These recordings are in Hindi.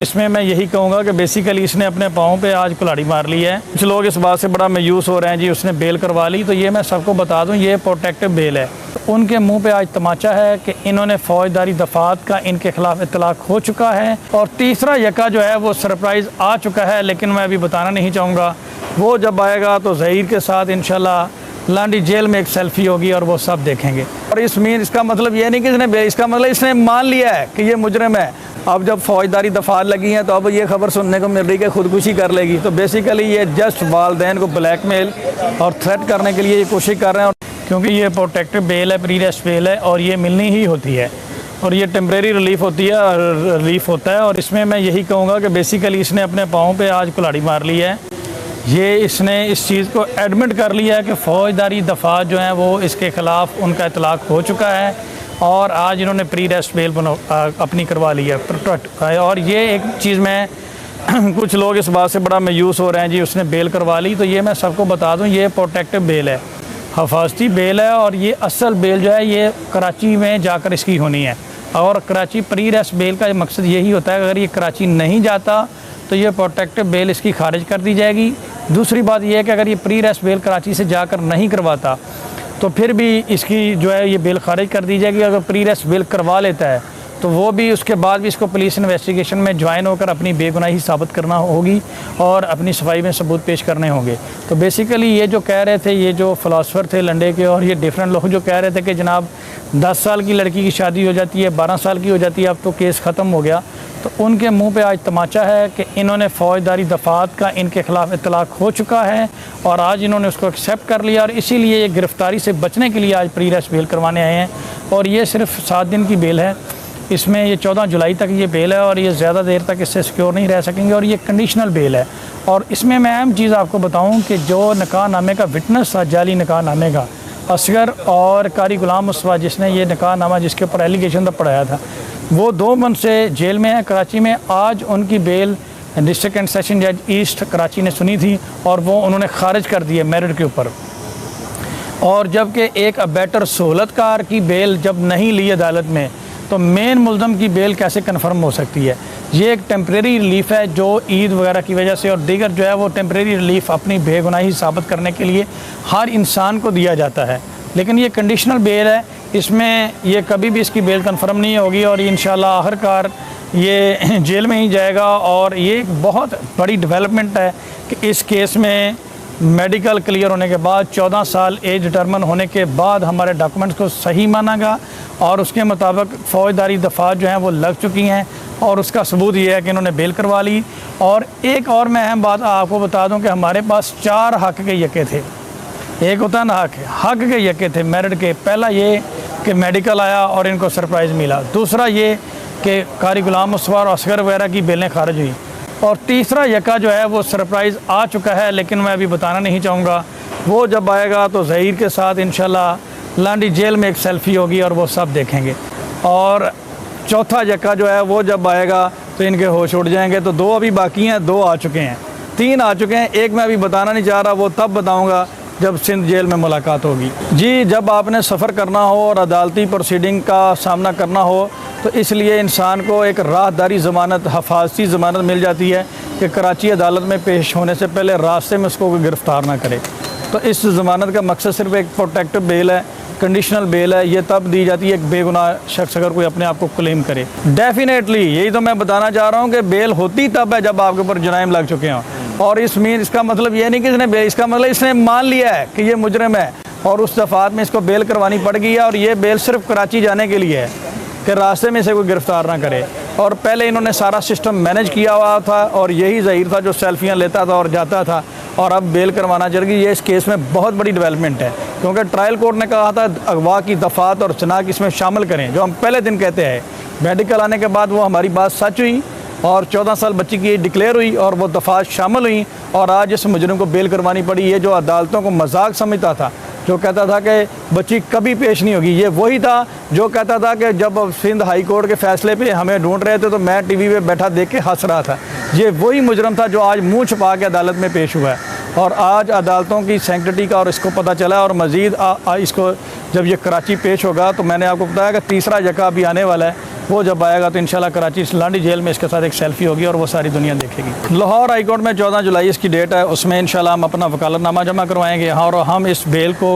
इसमें मैं यही कहूँगा कि बेसिकली इसने अपने पाँव पे आज कुल्हाड़ी मार ली है। कुछ लोग इस बात से बड़ा मायूस हो रहे हैं जी उसने बेल करवा ली, तो ये मैं सबको बता दूं ये प्रोटेक्टिव बेल है। तो उनके मुंह पे आज तमाचा है कि इन्होंने फौजदारी दफात का इनके खिलाफ इतलाक हो चुका है और तीसरा यका जो है वो सरप्राइज़ आ चुका है, लेकिन मैं अभी बताना नहीं चाहूँगा। वो जब आएगा तो ज़हीर के साथ इंशाल्लाह लांडी जेल में एक सेल्फी होगी और वो सब देखेंगे। और इसका मतलब ये नहीं कि इसका मतलब इसने मान लिया है कि ये मुजरिम है। अब जब फौजदारी दफात लगी हैं तो अब ये खबर सुनने को मिल रही है कि खुदकुशी कर लेगी। तो बेसिकली ये जस्ट वालदैन को ब्लैकमेल और थ्रेट करने के लिए ये कोशिश कर रहे हैं, क्योंकि ये प्रोटेक्टिव बेल है, प्री अरेस्ट बेल है और ये मिलनी ही होती है और ये टेम्परेरी रिलीफ होती है, रिलीफ होता है। और इसमें मैं यही कहूँगा कि बेसिकली इसने अपने पाँव पे आज कुल्हाड़ी मार ली है। ये इसने इस चीज़ को एडमिट कर लिया है कि फ़ौजदारी दफात जो हैं वो इसके ख़िलाफ़ उनका इतलाक़ हो चुका है और आज इन्होंने प्री अरेस्ट बेल अपनी करवा ली है। और ये एक चीज़ में कुछ लोग इस बात से बड़ा मायूस हो रहे हैं जी उसने बेल करवा ली, तो ये मैं सबको बता दूं ये प्रोटेक्टिव बेल है, हफाजती बेल है और ये असल बेल जो है ये कराची में जाकर इसकी होनी है। और कराची प्री अरेस्ट बेल का मकसद यही होता है, अगर ये कराची नहीं जाता तो ये प्रोटेक्टिव बेल इसकी खारिज कर दी जाएगी। दूसरी बात यह है कि अगर ये प्री अरेस्ट बेल कराची से जाकर नहीं करवाता तो फिर भी इसकी जो है ये बेल खारिज कर दी जाएगी। अगर प्री अरेस्ट बेल करवा लेता है तो वो भी उसके बाद भी इसको पुलिस इन्वेस्टिगेशन में ज्वाइन होकर अपनी बेगुनाही साबित करना होगी और अपनी सफाई में सबूत पेश करने होंगे। तो बेसिकली ये जो कह रहे थे, ये जो फ़िलासफ़र थे लंडे के और ये डिफरेंट लोग जो कह रहे थे कि जनाब 10 साल की लड़की की शादी हो जाती है, 12 साल की हो जाती है, अब तो केस ख़त्म हो गया, तो उनके मुंह पे आज तमाचा है कि इन्होंने फ़ौजदारी दफात का इनके ख़िलाफ़ इतलाक़ हो चुका है और आज इन्होंने उसको एक्सेप्ट कर लिया और इसीलिए ये गिरफ़्तारी से बचने के लिए आज प्री अरेस्ट बेल करवाने आए हैं। और ये सिर्फ 7 दिन की बेल है, इसमें ये 14 जुलाई तक ये बेल है और ये ज़्यादा देर तक इससे सिक्योर नहीं रह सकेंगे और ये कंडीशनल बेल है। और इसमें मैं अहम चीज़ आपको बताऊँ कि जो निकाह नामे का विटनेस था, जाली निकाह नामे का, असगर और कारी गुलाम मुस्तफ़ा जिसने ये निकाह नामा जिसके ऊपर एलिगेशन था पढ़ाया था, वो 2 मंथ से जेल में है कराची में। आज उनकी बेल डिस्ट्रिक्ट एंड सेशन जज ईस्ट कराची ने सुनी थी और वो उन्होंने खारिज कर दी है मेरिट के ऊपर। और जबकि एक अबैटर सहूलतकार की बेल जब नहीं ली अदालत में तो मेन मुल्ज़म की बेल कैसे कन्फर्म हो सकती है। ये एक टेम्परेरी रिलीफ़ है जो ईद वगैरह की वजह से और दीगर जो है वो टेम्परेरी रिलीफ़ अपनी बेगुनाही साबित करने के लिए हर इंसान को दिया जाता है, लेकिन ये कंडीशनल बेल है, इसमें ये कभी भी इसकी बेल कन्फर्म नहीं होगी और इंशाल्लाह आखिरकार ये जेल में ही जाएगा। और ये एक बहुत बड़ी डेवलपमेंट है कि इस केस में मेडिकल क्लियर होने के बाद 14 साल एज डिटर्मन होने के बाद हमारे डॉक्यूमेंट्स को सही माना गया और उसके मुताबिक फ़ौजदारी दफात जो हैं वो लग चुकी हैं और उसका सबूत ये है कि इन्होंने बेल करवा ली। और एक और मैं अहम बात आपको बता दूं कि हमारे पास 4 हक़ के यके थे। एक होता ना हक़ के यके थे मेरिट के। पहला ये कि मेडिकल आया और इनको सरप्राइज़ मिला, दूसरा ये कि कारी गुलाम मुस्तफ़ा और असगर वगैरह की बेलें खारिज हुई और तीसरा यका जो है वो सरप्राइज़ आ चुका है, लेकिन मैं अभी बताना नहीं चाहूँगा। वो जब आएगा तो ज़हीर के साथ इंशाल्लाह लांडी जेल में एक सेल्फी होगी और वो सब देखेंगे। और चौथा यका जो है वो जब आएगा तो इनके होश उड़ जाएंगे। तो 2 अभी बाकी हैं, 2 आ चुके हैं, 3 आ चुके हैं, एक मैं अभी बताना नहीं चाह रहा, वो तब बताऊँगा जब सिंध जेल में मुलाकात होगी। जी, जब आपने सफ़र करना हो और अदालती प्रोसीडिंग का सामना करना हो तो इसलिए इंसान को एक राहदारी ज़मानत, हफाजती ज़मानत मिल जाती है कि कराची अदालत में पेश होने से पहले रास्ते में उसको कोई गिरफ़्तार ना करे। तो इस ज़मानत का मकसद सिर्फ एक प्रोटेक्टिव बेल है, कंडीशनल बेल है। ये तब दी जाती है एक बेगुनाह शख्स अगर कोई अपने आप को क्लेम करे। डेफिनेटली यही तो मैं बताना चाह रहा हूँ कि बेल होती तब है जब आपके ऊपर जराइम लग चुके हों। और इसका मतलब ये नहीं कि इसका मतलब इसने मान लिया है कि ये मुजरिम है और उस दफात में इसको बेल करवानी पड़ गई है। और ये बेल सिर्फ कराची जाने के लिए है कि रास्ते में से कोई गिरफ़्तार ना करे। और पहले इन्होंने सारा सिस्टम मैनेज किया हुआ था और यही ज़हीर था जो सेल्फियाँ लेता था और जाता था और अब बेल करवाना चाहिए। ये इस केस में बहुत बड़ी डेवलपमेंट है, क्योंकि ट्रायल कोर्ट ने कहा था अगवा की दफात और चनाक इसमें शामिल करें, जो हम पहले दिन कहते हैं। मेडिकल आने के बाद वो हमारी बात सच हुई और 14 साल बच्ची की डिक्लेयर हुई और वो दफात शामिल हुई और आज इस मुजरिम को बेल करवानी पड़ी। ये जो अदालतों को मजाक समझता था, जो कहता था कि बच्ची कभी पेश नहीं होगी, ये वही था जो कहता था कि जब सिंध हाई कोर्ट के फ़ैसले पे हमें ढूंढ रहे थे तो मैं टीवी पे बैठा देख के हंस रहा था। ये वही मुजरिम था जो आज मुंह छुपा के अदालत में पेश हुआ है और आज अदालतों की सैंक्टिटी का और इसको पता चला। और मज़ीद इसको जब ये कराची पेश होगा तो मैंने आपको बताया कि तीसरा यका भी आने वाला है वो जब आएगा तो इंशाल्लाह कराची लांडी जेल में इसके साथ एक सेल्फी होगी और वो सारी दुनिया देखेगी। लाहौर हाई कोर्ट में 14 जुलाई इसकी डेट है, उसमें इंशाल्लाह हम अपना वकालतनामा जमा करवाएंगे यहाँ और हम इस बेल को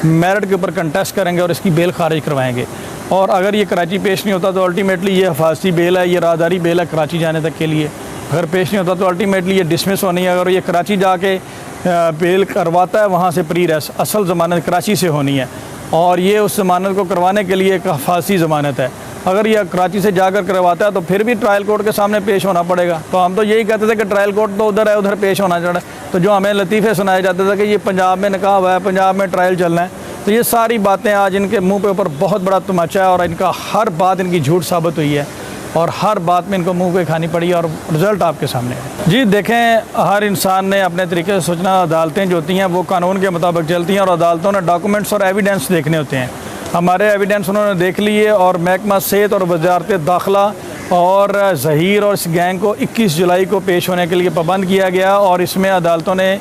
मेरिट के ऊपर कंटेस्ट करेंगे और इसकी बेल खारिज करवाएंगे। और अगर ये कराची पेश नहीं होता तो अल्टीमेटली ये हिफाजती बेल है, ये राहदारी बेल है कराची जाने तक के लिए। अगर पेश नहीं होता तो अल्टीमेटली ये डिसमिस होनी है। अगर ये कराची जाके बेल करवाता है वहाँ से प्री रेस्ट, असल ज़मानत कराची से होनी है और ये उस ज़मानत को करवाने के लिए एक हिफाजती ज़मानत है। अगर यह कराची से जाकर करवाता है तो फिर भी ट्रायल कोर्ट के सामने पेश होना पड़ेगा। तो हम तो यही कहते थे कि ट्रायल कोर्ट तो उधर है, उधर पेश होना चाहिए। तो जो हमें लतीफ़े सुनाए जाते थे कि ये पंजाब में निकाह हुआ है, पंजाब में ट्रायल चलना है, तो ये सारी बातें आज इनके मुंह पे ऊपर बहुत बड़ा तमाचा है और इनका हर बात इनकी झूठ साबित हुई है और हर बात में इनको मुंह पे खानी पड़ी और रिज़ल्ट आपके सामने है। जी देखें, हर इंसान ने अपने तरीके से सोचना। अदालतें जो होती हैं वो कानून के मुताबिक चलती हैं और अदालतों ने डॉक्यूमेंट्स और एविडेंस देखने होते हैं। हमारे एविडेंस उन्होंने देख लिए और महकमा सेहत और वजारत दाखिला और ज़हीर और इस गैंग को 21 जुलाई को पेश होने के लिए पाबंद किया गया और इसमें अदालतों ने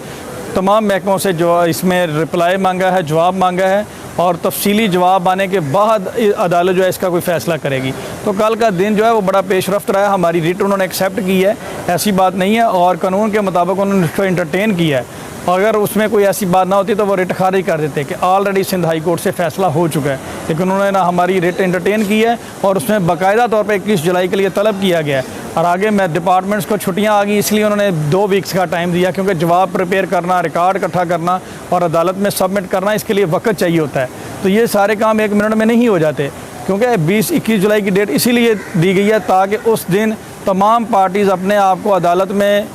तमाम महकमों से जो इसमें रिप्लाई मांगा है, जवाब मांगा है और तफसीली जवाब आने के बाद अदालत जो है इसका कोई फ़ैसला करेगी। तो कल का दिन जो है वो बड़ा पेशरफ्त रहा है। हमारी रिट उन्होंने एक्सेप्ट की है, ऐसी बात नहीं है और कानून के मुताबिक उन्होंने उसको इंटरटेन किया है। अगर उसमें कोई ऐसी बात ना होती तो वो रिट खारिज कर देते कि ऑलरेडी सिंध हाई कोर्ट से फ़ैसला हो चुका है, लेकिन उन्होंने ना हमारी रिट इंटरटेन की है और उसमें बाकायदा तौर पर 21 जुलाई के लिए तलब किया गया है। और आगे मैं डिपार्टमेंट्स को छुट्टियां आ गई इसलिए उन्होंने 2 वीक्स का टाइम दिया, क्योंकि जवाब प्रिपेयर करना, रिकॉर्ड इकट्ठा करना और अदालत में सबमिट करना, इसके लिए वक्त चाहिए होता है। तो ये सारे काम 1 मिनट में नहीं हो जाते, क्योंकि 20-21 जुलाई की डेट इसीलिए दी गई है ताकि उस दिन तमाम पार्टीज़ अपने आप को अदालत में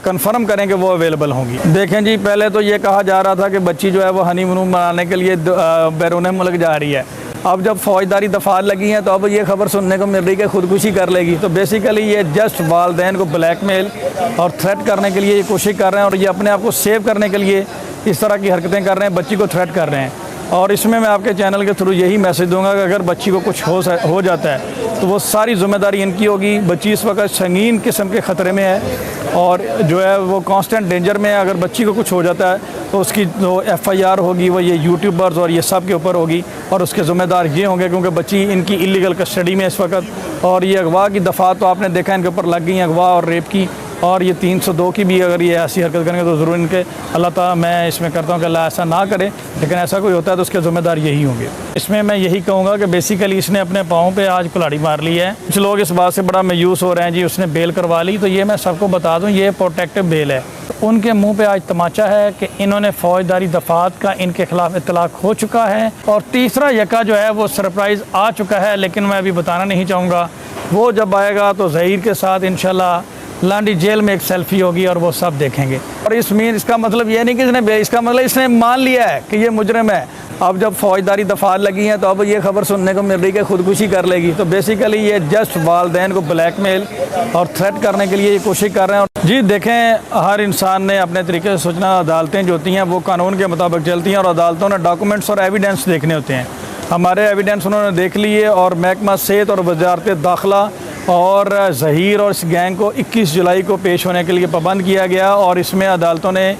कंफर्म करें कि वो अवेलेबल होंगी। देखें जी, पहले तो ये कहा जा रहा था कि बच्ची जो है वो हनीमून मनाने के लिए बैरून मुल्क जा रही है। अब जब फौजदारी दफात लगी हैं तो अब ये खबर सुनने को मिल रही है कि खुदकुशी कर लेगी। तो बेसिकली ये जस्ट वालदैन को ब्लैकमेल और थ्रेट करने के लिए ये कोशिश कर रहे हैं और ये अपने आप को सेव करने के लिए इस तरह की हरकतें कर रहे हैं, बच्ची को थ्रेट कर रहे हैं। और इसमें मैं आपके चैनल के थ्रू यही मैसेज दूंगा कि अगर बच्ची को कुछ हो जाता है तो वो सारी ज़िम्मेदारी इनकी होगी। बच्ची इस वक्त संगीन किस्म के ख़तरे में है और जो है वो कांस्टेंट डेंजर में है। अगर बच्ची को कुछ हो जाता है तो उसकी जो FIR होगी वो ये यूट्यूबर्स और ये सब के ऊपर होगी और उसके ज़िम्मेदार ये होंगे, क्योंकि बच्ची इनकी इलीगल कस्टडी में इस वक्त। और ये अगवा की दफ़ात तो आपने देखा इनके ऊपर लग गई, अगवा और रेप की, और ये 302 की भी अगर ये ऐसी हरकत करेंगे तो ज़रूर इनके अल्लाह ताला, मैं इसमें करता हूँ कि अल्लाह ऐसा ना करे, लेकिन ऐसा कोई होता है तो उसके ज़िम्मेदार यही होंगे। इसमें मैं यही कहूँगा कि बेसिकली इसने अपने पाँव पे आज कुल्हाड़ी मार ली है। कुछ लोग इस बात से बड़ा मायूस हो रहे हैं जी उसने बेल करवा ली। तो ये मैं सबको बता दूँ, ये प्रोटेक्टिव बेल है। तो उनके मुँह पर आज तमाचा है कि इन्होंने फ़ौजदारी दफात का इनके खिलाफ इतलाक़ हो चुका है और तीसरा यका जो है वो सरप्राइज़ आ चुका है, लेकिन मैं अभी बताना नहीं चाहूँगा। वो जब आएगा तो ज़हीर के साथ इंशाल्लाह लांडी जेल में एक सेल्फी होगी और वो सब देखेंगे। और इसका मतलब ये नहीं कि इसका मतलब इसने मान लिया है कि ये मुजरिम है। अब जब फौजदारी दफात लगी हैं तो अब ये खबर सुनने को मिल रही है कि खुदकुशी कर लेगी। तो बेसिकली ये जस्ट वालदैन को ब्लैकमेल और थ्रेट करने के लिए ये कोशिश कर रहे हैं। जी देखें, हर इंसान ने अपने तरीके से सोचना। अदालतें जो होती हैं वो कानून के मुताबिक चलती हैं और अदालतों ने डॉक्यूमेंट्स और एविडेंस देखने होते हैं। हमारे एविडेंस उन्होंने देख लिए और महकमा सेहत और वजारत दाखिला और ज़हीर और इस गैंग को 21 जुलाई को पेश होने के लिए पाबंद किया गया और इसमें अदालतों ने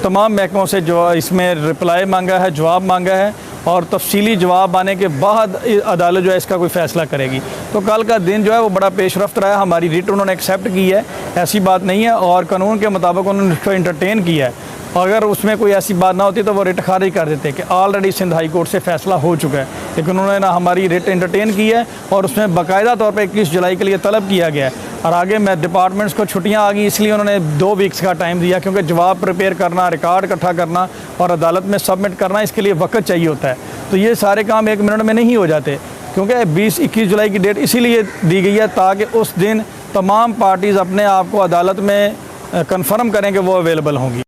तमाम महकमों से जो इसमें रिप्लाई मांगा है, जवाब मांगा है और तफसीली जवाब आने के बाद अदालत जो है इसका कोई फ़ैसला करेगी। तो कल का दिन जो है वो बड़ा पेशरफ्त रहा है। हमारी रिट उन्होंने एक्सेप्ट की है, ऐसी बात नहीं है और कानून के मुताबिक उन्होंने उसको इंटरटेन किया है। अगर उसमें कोई ऐसी बात ना होती तो वो रिट खारिज कर देते कि ऑलरेडी सिंध हाई कोर्ट से फ़ैसला हो चुका है, लेकिन उन्होंने ना हमारी रिट इंटरटेन की है और उसमें बाकायदा तौर पे 21 जुलाई के लिए तलब किया गया है। और आगे मैं डिपार्टमेंट्स को छुट्टियां आ गई इसलिए उन्होंने 2 वीक्स का टाइम दिया, क्योंकि जवाब प्रिपेयर करना, रिकॉर्ड इकट्ठा करना और अदालत में सबमिट करना, इसके लिए वक्त चाहिए होता है। तो ये सारे काम 1 मिनट में नहीं हो जाते, क्योंकि 20-21 जुलाई की डेट इसीलिए दी गई है ताकि उस दिन तमाम पार्टीज़ अपने आप को अदालत में कंफर्म करें कि वो अवेलेबल होंगी।